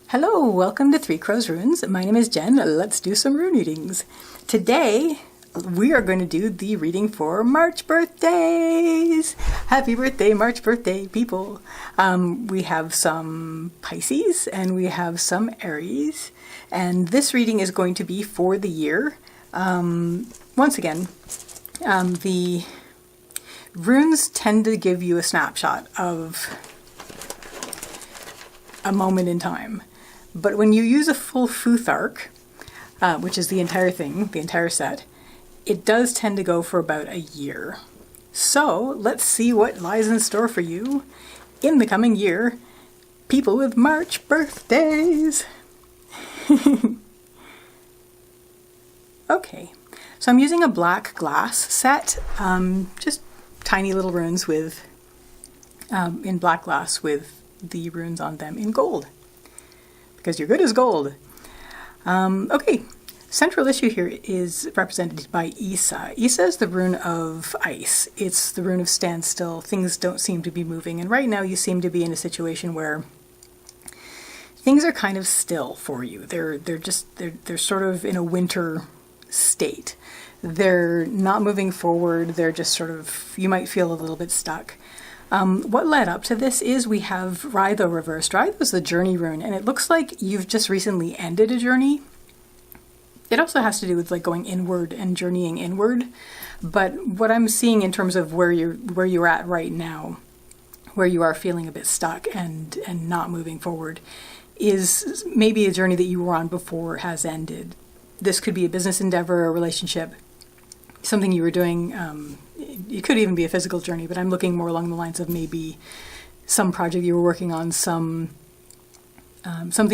Hello, welcome to Three Crows Runes. My name is Jen. Let's do some rune readings. Today, we are going to do the reading for March birthdays. Happy birthday, March birthday, people. We have some Pisces and we have some Aries. And this reading is going to be for the year. Once again, the runes tend to give you a snapshot of a moment in time. But when you use a full Futhark, which is the entire thing, the entire set, it does tend to go for about a year. So let's see what lies in store for you in the coming year, people with March birthdays. Okay, so I'm using a black glass set, just tiny little runes with in black glass with the runes on them in gold. Because you're good as gold. Okay, central issue here is represented by Isa. Isa is the Rune of Ice. It's the Rune of standstill. Things don't seem to be moving. And right now you seem to be in a situation where things are kind of still for you. They're sort of in a winter state. They're not moving forward. They're just sort of, you might feel a little bit stuck. What led up to this is we have Rytho reversed. Rytho is the journey rune, and it looks like you've just recently ended a journey. It also has to do with like going inward and journeying inward. But what I'm seeing in terms of where you're at right now, where you are feeling a bit stuck and not moving forward, is maybe a journey that you were on before has ended. This could be a business endeavor, a relationship, something you were doing. It could even be a physical journey, but I'm looking more along the lines of maybe some project you were working on, something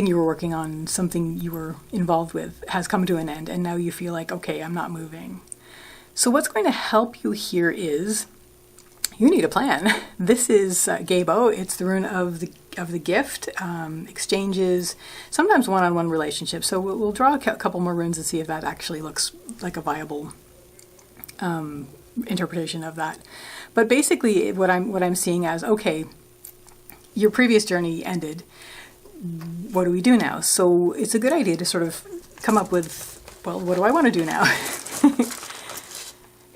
you were working on, something you were involved with has come to an end, and now you feel like, okay, I'm not moving. So what's going to help you here is you need a plan. This is Gabo. It's the rune of the gift, exchanges, sometimes one-on-one relationships. So we'll draw a couple more runes and see if that actually looks like a viable interpretation of that. But basically what I'm seeing as, okay, your previous journey ended. What do we do now? So it's a good idea to sort of come up with, well, what do I want to do now?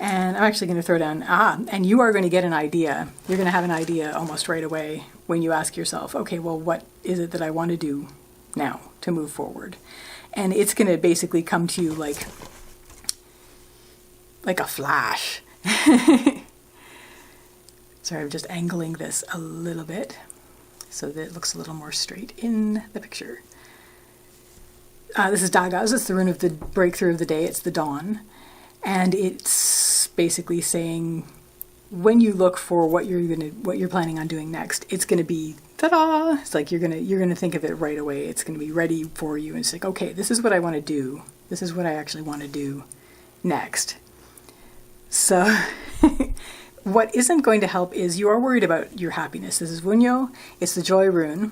And I'm actually going to throw down, and you are going to get an idea. You're going to have an idea almost right away when you ask yourself, okay, well, what is it that I want to do now to move forward? And it's going to basically come to you like a flash. Sorry, I'm just angling this a little bit so that it looks a little more straight in the picture. This is Dagaz. It's the rune of the breakthrough of the day. It's the dawn. And it's basically saying when you look for what you're planning on doing next, it's going to be ta-da! It's like you're going to think of it right away. It's going to be ready for you. And it's like, okay, this is what I want to do. This is what I actually want to do next. So what isn't going to help is you are worried about your happiness. This is Wunyo. It's the joy rune.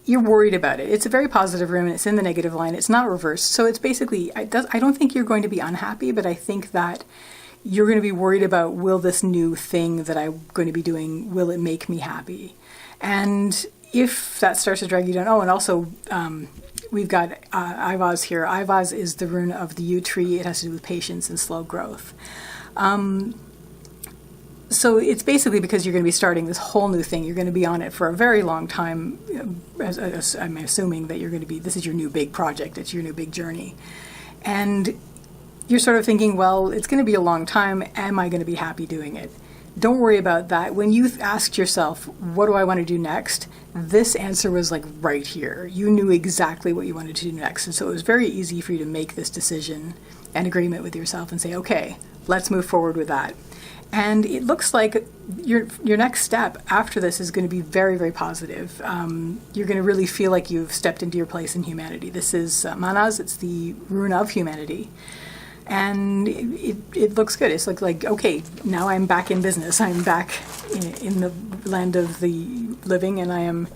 You're worried about it. It's a very positive rune. It's in the negative line. It's not reversed. So it's basically, I don't think you're going to be unhappy, but I think that you're going to be worried about, will this new thing that I'm going to be doing, will it make me happy? And if that starts to drag you down, and also, we've got Ivaz here. Ivaz is the rune of the yew tree. It has to do with patience and slow growth. So it's basically because you're going to be starting this whole new thing. You're going to be on it for a very long time. As I'm assuming that this is your new big project. It's your new big journey. And you're sort of thinking, well, it's going to be a long time. Am I going to be happy doing it? Don't worry about that. When you asked yourself, what do I want to do next? This answer was like right here. You knew exactly what you wanted to do next. And so it was very easy for you to make this decision and agreement with yourself and say, okay, let's move forward with that. And it looks like your next step after this is going to be very, very positive. You're going to really feel like you've stepped into your place in humanity. This is Manaz. It's the rune of humanity. And it looks good. It's like, okay, now I'm back in business. I'm back in the land of the living, and I am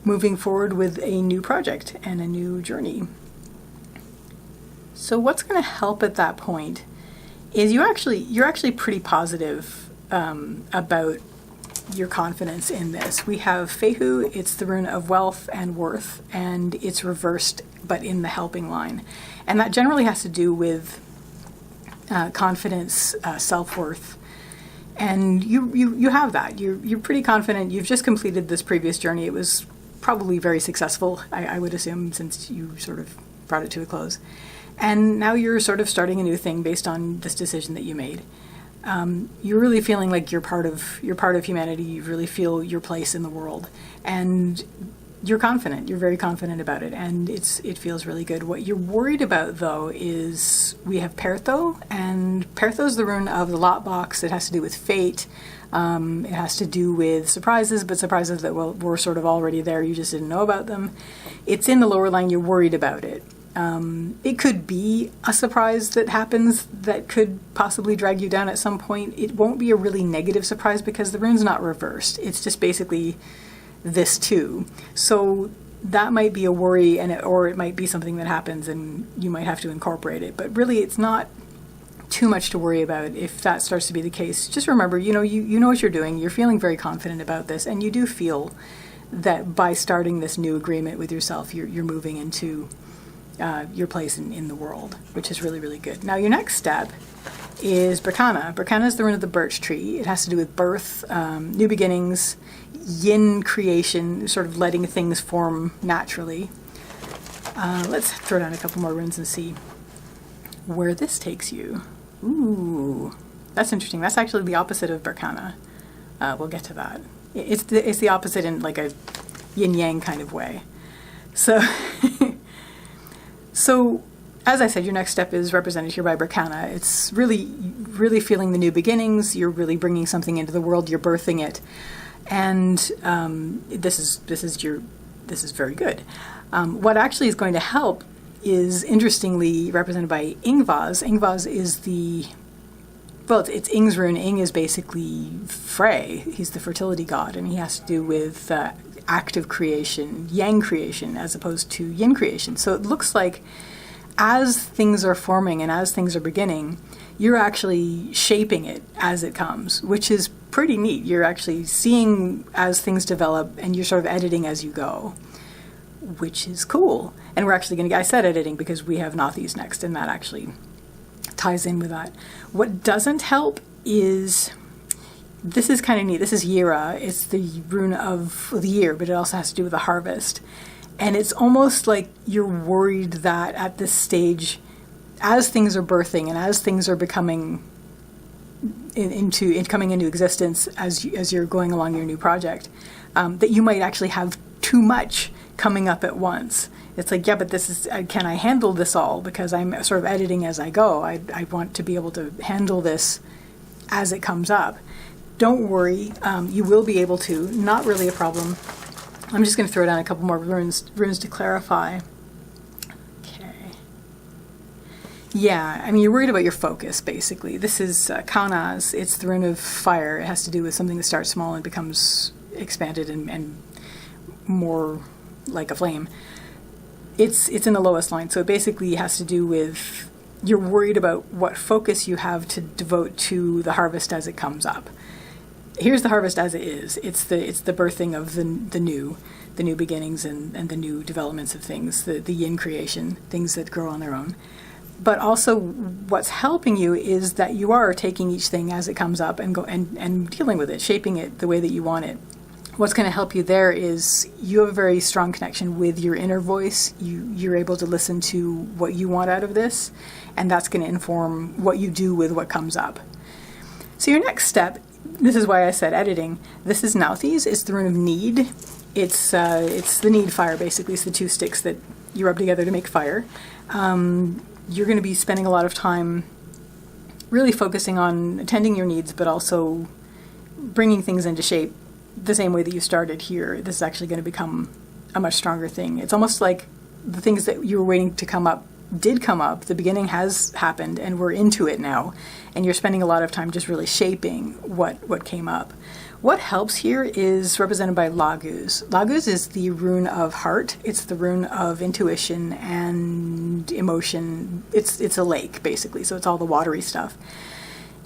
moving forward with a new project and a new journey. So what's going to help at that point is you're actually pretty positive about your confidence in this. We have Fehu, it's the rune of wealth and worth, and it's reversed but in the helping line. And that generally has to do with confidence, self-worth. And you have that. You're pretty confident. You've just completed this previous journey. It was probably very successful, I would assume, since you sort of brought it to a close. And now you're sort of starting a new thing based on this decision that you made. You're really feeling like you're part of humanity. You really feel your place in the world, and you're confident. You're very confident about it, and it feels really good. What you're worried about, though, is we have Pertho, and Pertho is the rune of the lot box. It has to do with fate. It has to do with surprises, but surprises that were sort of already there. You just didn't know about them. It's in the lower line. You're worried about it. It could be a surprise that happens that could possibly drag you down at some point. It won't be a really negative surprise because the rune's not reversed. It's just basically this too. So that might be a worry, or it might be something that happens and you might have to incorporate it. But really, it's not too much to worry about if that starts to be the case. Just remember, you know what you're doing. You're feeling very confident about this, and you do feel that by starting this new agreement with yourself, you're moving into your place in the world, which is really, really good. Now, your next step is Berkana. Berkana is the rune of the birch tree. It has to do with birth, new beginnings, yin creation, sort of letting things form naturally. Let's throw down a couple more runes and see where this takes you. Ooh, that's interesting. That's actually the opposite of Berkana. We'll get to that. It's the opposite in like a yin-yang kind of way. So... So, as I said, your next step is represented here by Berkana. It's really, really feeling the new beginnings. You're really bringing something into the world. You're birthing it, and this is very good. What actually is going to help is interestingly represented by Ingvaz. Ingvaz is it's Ing's rune. Ing is basically Frey. He's the fertility god, and he has to do with active creation, yang creation, as opposed to yin creation. So it looks like as things are forming and as things are beginning, you're actually shaping it as it comes, which is pretty neat. You're actually seeing as things develop, and you're sort of editing as you go, which is cool. And we're actually going to, I said editing because we have Nothies next, and that actually ties in with that. What doesn't help is... This is kind of neat. This is Yira. It's the rune of the year, but it also has to do with the harvest. And it's almost like you're worried that at this stage, as things are birthing and as things are becoming coming into existence as you're going along your new project, that you might actually have too much coming up at once. It's like, yeah, but can I handle this all? Because I'm sort of editing as I go. I want to be able to handle this as it comes up. Don't worry, you will be able to. Not really a problem. I'm just going to throw down a couple more runes to clarify. Okay. Yeah, I mean, you're worried about your focus, basically. This is Kanaz. It's the rune of fire. It has to do with something that starts small and becomes expanded and more like a flame. It's in the lowest line, so it basically has to do with you're worried about what focus you have to devote to the harvest as it comes up. Here's the harvest as it is. It's the birthing of the new beginnings and the new developments of things, the yin creation, things that grow on their own. But also what's helping you is that you are taking each thing as it comes up and dealing with it, shaping it the way that you want it. What's going to help you there is you have a very strong connection with your inner voice. You're able to listen to what you want out of this, and that's going to inform what you do with what comes up. So your next step, this is why I said editing. This is Nauthies. It's the rune of need. It's the need fire, basically. It's the two sticks that you rub together to make fire. You're going to be spending a lot of time really focusing on attending your needs, but also bringing things into shape the same way that you started here. This is actually going to become a much stronger thing. It's almost like the things that you were waiting to come up did come up. The beginning has happened, and we're into it now. And you're spending a lot of time just really shaping what came up. What helps here is represented by Laguz. Laguz is the rune of heart. It's the rune of intuition and emotion. It's a lake, basically, so it's all the watery stuff.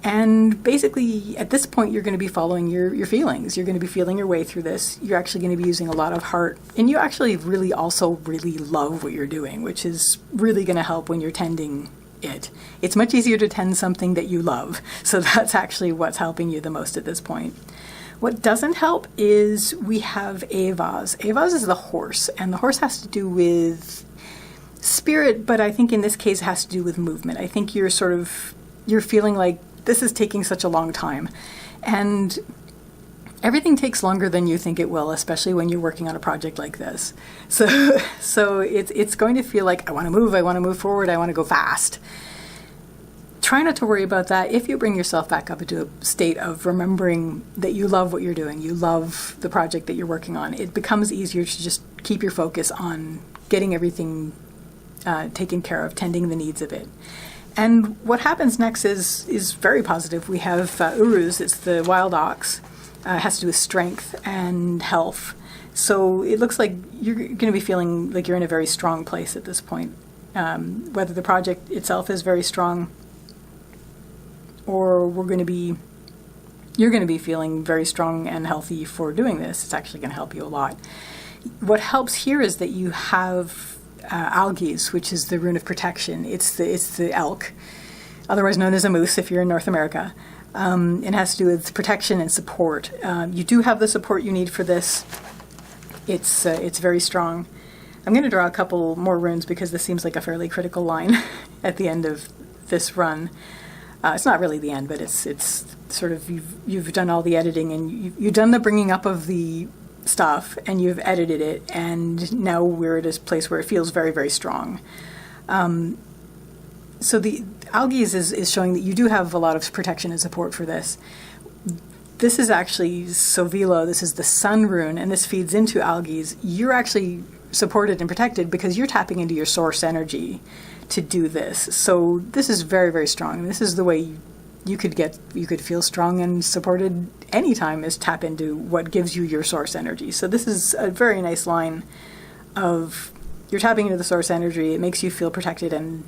And basically, at this point, you're going to be following your feelings. You're going to be feeling your way through this. You're actually going to be using a lot of heart. And you actually really also really love what you're doing, which is really going to help when you're tending it. It's much easier to tend something that you love. So that's actually what's helping you the most at this point. What doesn't help is we have Avaz. Avaz is the horse, and the horse has to do with spirit, but I think in this case it has to do with movement. I think you're feeling like this is taking such a long time. And everything takes longer than you think it will, especially when you're working on a project like this. So it's going to feel like, I want to move forward, I want to go fast. Try not to worry about that. If you bring yourself back up into a state of remembering that you love what you're doing, you love the project that you're working on, it becomes easier to just keep your focus on getting everything taken care of, tending the needs of it. And what happens next is very positive. We have Uruz, it's the wild ox. It has to do with strength and health. So it looks like you're going to be feeling like you're in a very strong place at this point. Whether the project itself is very strong, or you're going to be feeling very strong and healthy for doing this. It's actually going to help you a lot. What helps here is that you have Algies, which is the rune of protection. It's the elk, otherwise known as a moose if you're in North America. It has to do with protection and support. You do have the support you need for this. It's very strong. I'm going to draw a couple more runes because this seems like a fairly critical line at the end of this run. It's not really the end, but it's sort of you've done all the editing and you've done the bringing up of the stuff and you've edited it, and now we're at a place where it feels very, very strong. So the Algies is showing that you do have a lot of protection and support for this. This is actually Sovilo, this is the sun rune, and this feeds into Algies. You're actually supported and protected because you're tapping into your source energy to do this. So this is very, very strong. This is the way you could feel strong and supported anytime, is tap into what gives you your source energy. So this is a very nice line of you're tapping into the source energy. It makes you feel protected and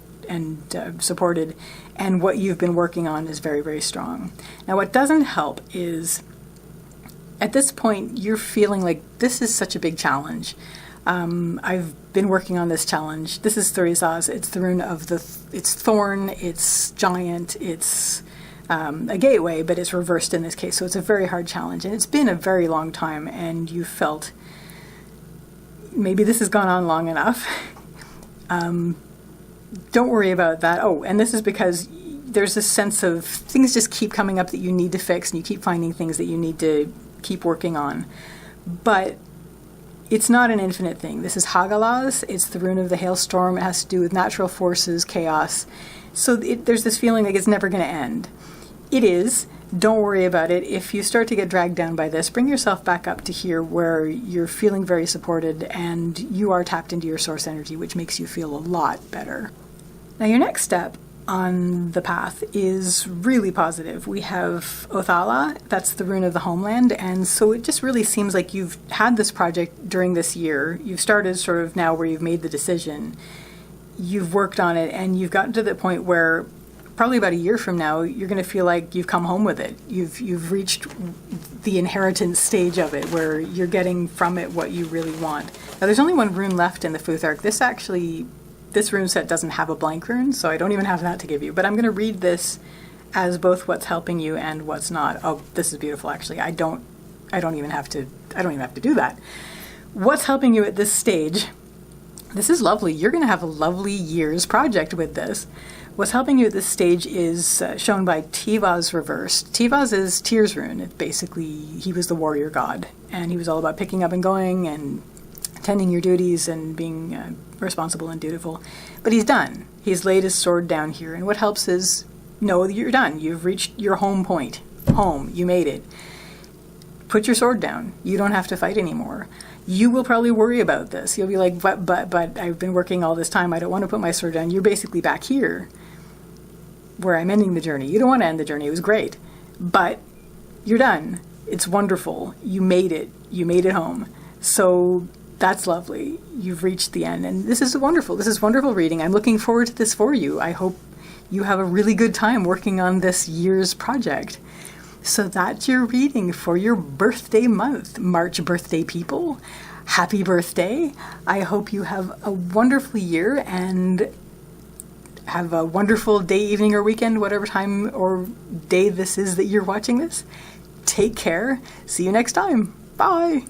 supported, and what you've been working on is very, very strong. Now, what doesn't help is at this point you're feeling like this is such a big challenge. I've been working on this challenge. This is Thurizaz. It's the rune of it's thorn, it's giant, it's a gateway, but it's reversed in this case. So it's a very hard challenge, and it's been a very long time, and you felt maybe this has gone on long enough. Don't worry about that. Oh, and this is because there's this sense of things just keep coming up that you need to fix, and you keep finding things that you need to keep working on. But it's not an infinite thing. This is Hagalaz. It's the rune of the hailstorm. It has to do with natural forces, chaos. So there's this feeling like it's never going to end. It is. Don't worry about it. If you start to get dragged down by this, bring yourself back up to here where you're feeling very supported and you are tapped into your source energy, which makes you feel a lot better. Now, your next step on the path is really positive. We have Othala, that's the rune of the homeland, and so it just really seems like you've had this project during this year. You've started sort of now where you've made the decision. You've worked on it, and you've gotten to the point where probably about a year from now, you're going to feel like you've come home with it. You've reached the inheritance stage of it, where you're getting from it what you really want. Now, there's only one rune left in the Futhark. This rune set doesn't have a blank rune, so I don't even have that to give you. But I'm going to read this as both what's helping you and what's not. Oh, this is beautiful, actually. I don't even have to do that. What's helping you at this stage? This is lovely. You're going to have a lovely year's project with this. What's helping you at this stage is shown by Tivaz reversed. Tivaz is Tyr's rune. It's basically, he was the warrior god, and he was all about picking up and going and tending your duties and being responsible and dutiful. But he's done. He's laid his sword down here, and what helps is know that you're done. You've reached your home point. Home. You made it. Put your sword down. You don't have to fight anymore. You will probably worry about this. You'll be like, but I've been working all this time. I don't want to put my sword down. You're basically back here where I'm ending the journey. You don't want to end the journey. It was great. But you're done. It's wonderful. You made it. You made it home. So that's lovely. You've reached the end. And this is wonderful. This is wonderful reading. I'm looking forward to this for you. I hope you have a really good time working on this year's project. So that's your reading for your birthday month, March birthday people. Happy birthday. I hope you have a wonderful year and have a wonderful day, evening, or weekend, whatever time or day this is that you're watching this. Take care. See you next time. Bye.